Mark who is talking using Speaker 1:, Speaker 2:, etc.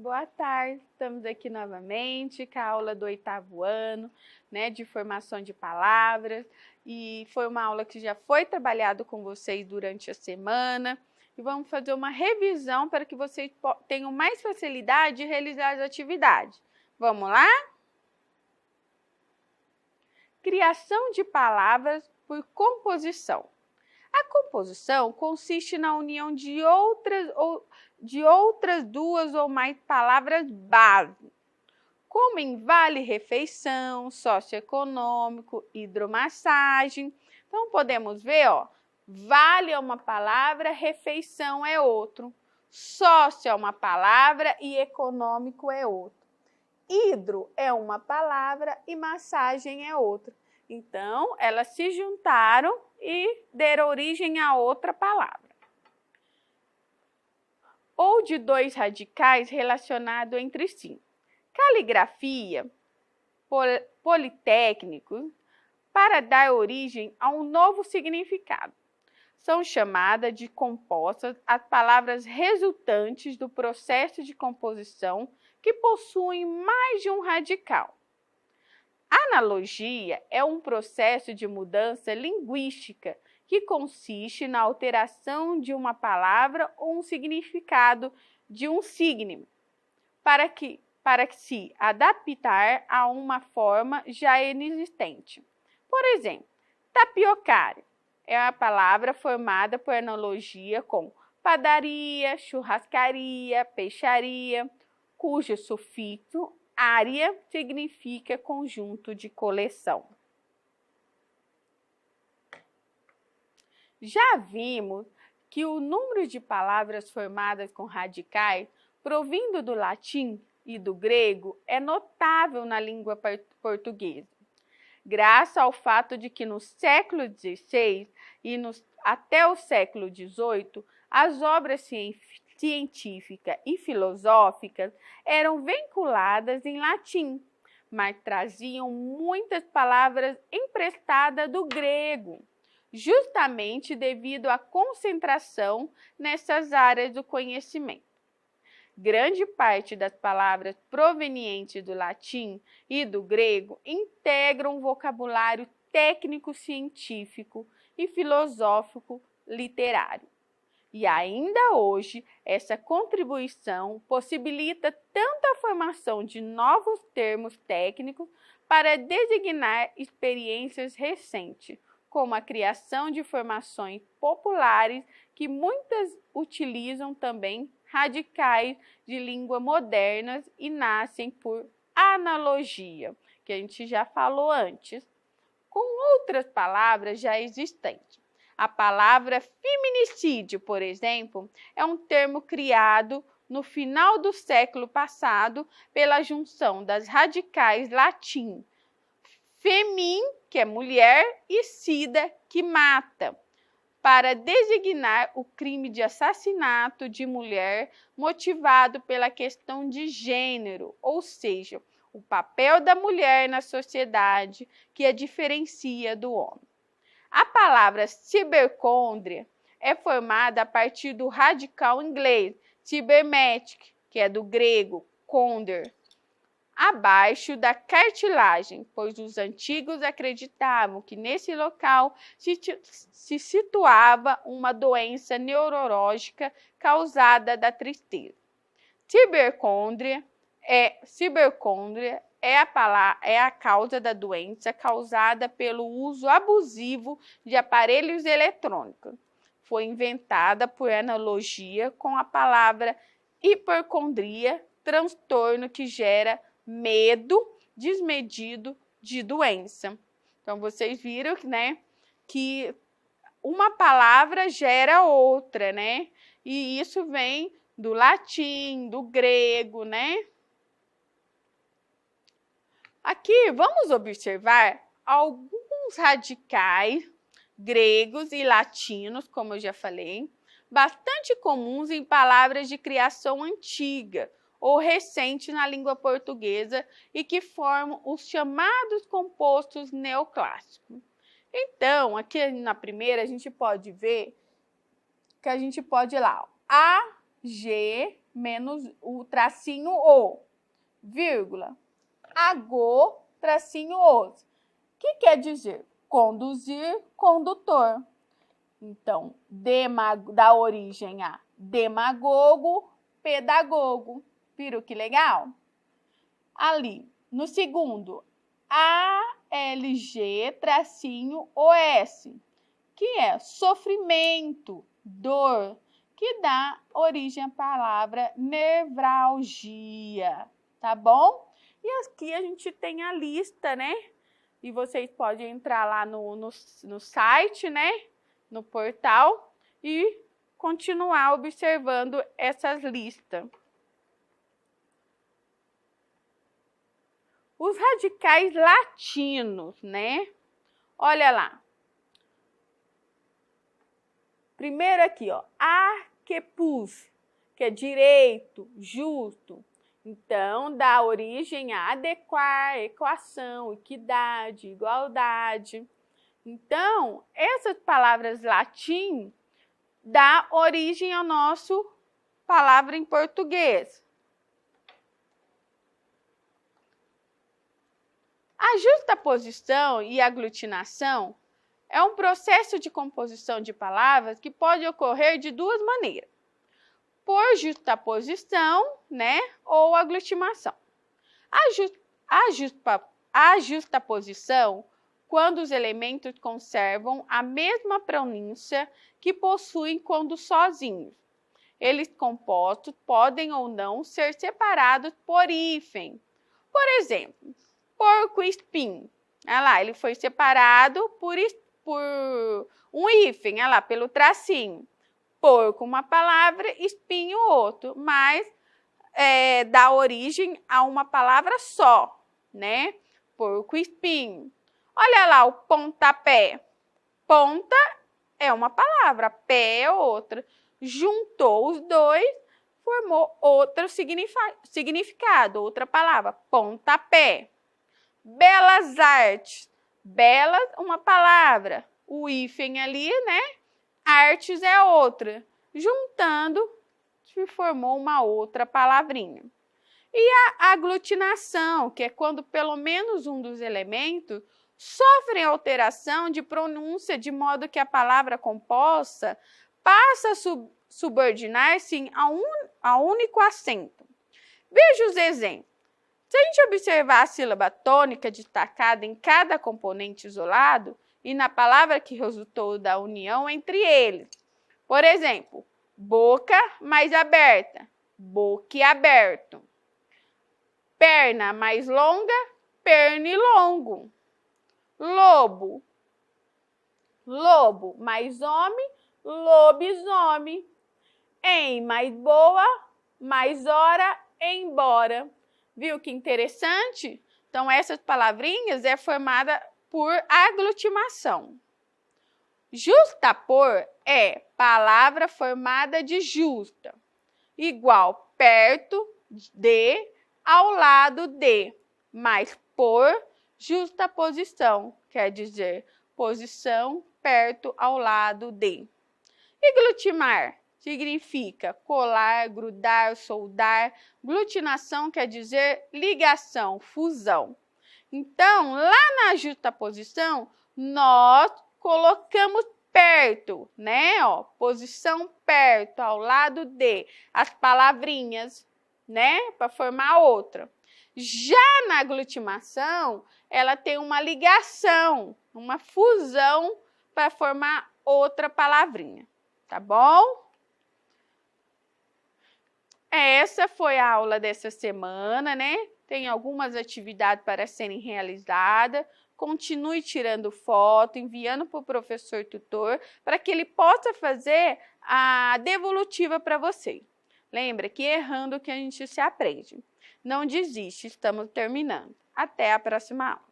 Speaker 1: Boa tarde, estamos aqui novamente com a aula do 8º ano, né, de formação de palavras, e foi uma aula que já foi trabalhado com vocês durante a semana, e vamos fazer uma revisão para que vocês tenham mais facilidade de realizar as atividades. Vamos lá? Criação de palavras por composição. A composição consiste na união de outras duas ou mais palavras base, como em vale-refeição, socioeconômico, hidromassagem. Então, podemos ver, vale é uma palavra, refeição é outro, sócio é uma palavra e econômico é outro. Hidro é uma palavra e massagem é outra. Então, elas se juntaram e deram origem a outra palavra. Ou de dois radicais relacionados entre si. Caligrafia, politécnico, para dar origem a um novo significado. São chamadas de compostas as palavras resultantes do processo de composição que possuem mais de um radical. Analogia é um processo de mudança linguística que consiste na alteração de uma palavra ou um significado de um signo para que se adaptar a uma forma já inexistente. Por exemplo, tapiocário é uma palavra formada por analogia com padaria, churrascaria, peixaria, cujo sufixo área significa conjunto de coleção. Já vimos que o número de palavras formadas com radicais, provindo do latim e do grego, é notável na língua portuguesa, graças ao fato de que no século XVI e até o século XVIII, as obras científicas e filosóficas eram vinculadas em latim, mas traziam muitas palavras emprestadas do grego, justamente devido à concentração nessas áreas do conhecimento. Grande parte das palavras provenientes do latim e do grego integram um vocabulário técnico-científico e filosófico literário. E ainda hoje, essa contribuição possibilita tanto a formação de novos termos técnicos para designar experiências recentes, como a criação de formações populares que muitas utilizam também radicais de língua modernas e nascem por analogia, que a gente já falou antes, com outras palavras já existentes. A palavra feminicídio, por exemplo, é um termo criado no final do século passado pela junção das radicais latim femin, que é mulher, e sida, que mata, para designar o crime de assassinato de mulher motivado pela questão de gênero, ou seja, o papel da mulher na sociedade que a diferencia do homem. A palavra cibercôndria é formada a partir do radical inglês cybernetic, que é do grego konder, abaixo da cartilagem, pois os antigos acreditavam que nesse local se situava uma doença neurológica causada da tristeza. Cibercôndria é a causa da doença causada pelo uso abusivo de aparelhos eletrônicos. Foi inventada por analogia com a palavra hipocondria, transtorno que gera medo desmedido de doença. Então, vocês viram, né, que uma palavra gera outra, né? E isso vem do latim, do grego, né? Aqui, vamos observar alguns radicais gregos e latinos, como eu já falei, bastante comuns em palavras de criação antiga ou recente na língua portuguesa e que formam os chamados compostos neoclássicos. Então, aqui na primeira, a gente pode ver que a gente pode ir lá. A G menos o tracinho O, vírgula. Agô, tracinho os. Que quer dizer? Conduzir, condutor. Então, dá origem a demagogo, pedagogo. Viram que legal? Ali, no segundo, ALG, tracinho OS, que é sofrimento, dor, que dá origem à palavra nevralgia, tá bom? E aqui a gente tem a lista, né? E vocês podem entrar lá no site, né? No portal e continuar observando essas listas. Os radicais latinos, né? Olha lá. Primeiro aqui, ó, arquepus, que é direito, justo. Então, dá origem a adequar, equação, equidade, igualdade. Então, essas palavras latim dá origem ao nosso palavra em português. A justaposição e aglutinação é um processo de composição de palavras que pode ocorrer de duas maneiras. Por justaposição, né, ou aglutinação. A justaposição, quando os elementos conservam a mesma pronúncia que possuem quando sozinhos. Eles compostos podem ou não ser separados por hífen. Por exemplo, porco-espinho. Olha lá, ele foi separado por um hífen, olha lá, pelo tracinho. Porco, uma palavra, espinho, outro, mas dá origem a uma palavra só, né? Porco-espinho. Olha lá o pontapé. Ponta é uma palavra, pé é outra. Juntou os dois, formou outro significado, outra palavra, pontapé. Belas artes. Belas, uma palavra. O hífen ali, né? Artes é outra. Juntando, se formou uma outra palavrinha. E a aglutinação, que é quando pelo menos um dos elementos sofrem alteração de pronúncia de modo que a palavra composta passa a subordinar-se a único acento. Veja os exemplos. Se a gente observar a sílaba tônica destacada em cada componente isolado e na palavra que resultou da união entre eles. Por exemplo, boca mais aberta, boquiaberto. Perna mais longa, pernilongo. Lobo, lobo mais homem, lobisomem. Em mais boa, mais hora, embora. Viu que interessante? Então, essas palavrinhas é formada por aglutinação. Justapor é palavra formada de justa, igual perto de, ao lado de, mais por justaposição, quer dizer posição perto ao lado de. E glutimar significa colar, grudar, soldar. Glutinação quer dizer ligação, fusão. Então, lá na justaposição, nós colocamos perto, né? Ó, posição perto, ao lado de, as palavrinhas, né? Para formar outra. Já na aglutinação, ela tem uma ligação, uma fusão para formar outra palavrinha, tá bom? Essa foi a aula dessa semana, né? Tem algumas atividades para serem realizadas. Continue tirando foto, enviando para o professor tutor, para que ele possa fazer a devolutiva para você. Lembra que errando que a gente se aprende. Não desiste, estamos terminando. Até a próxima aula.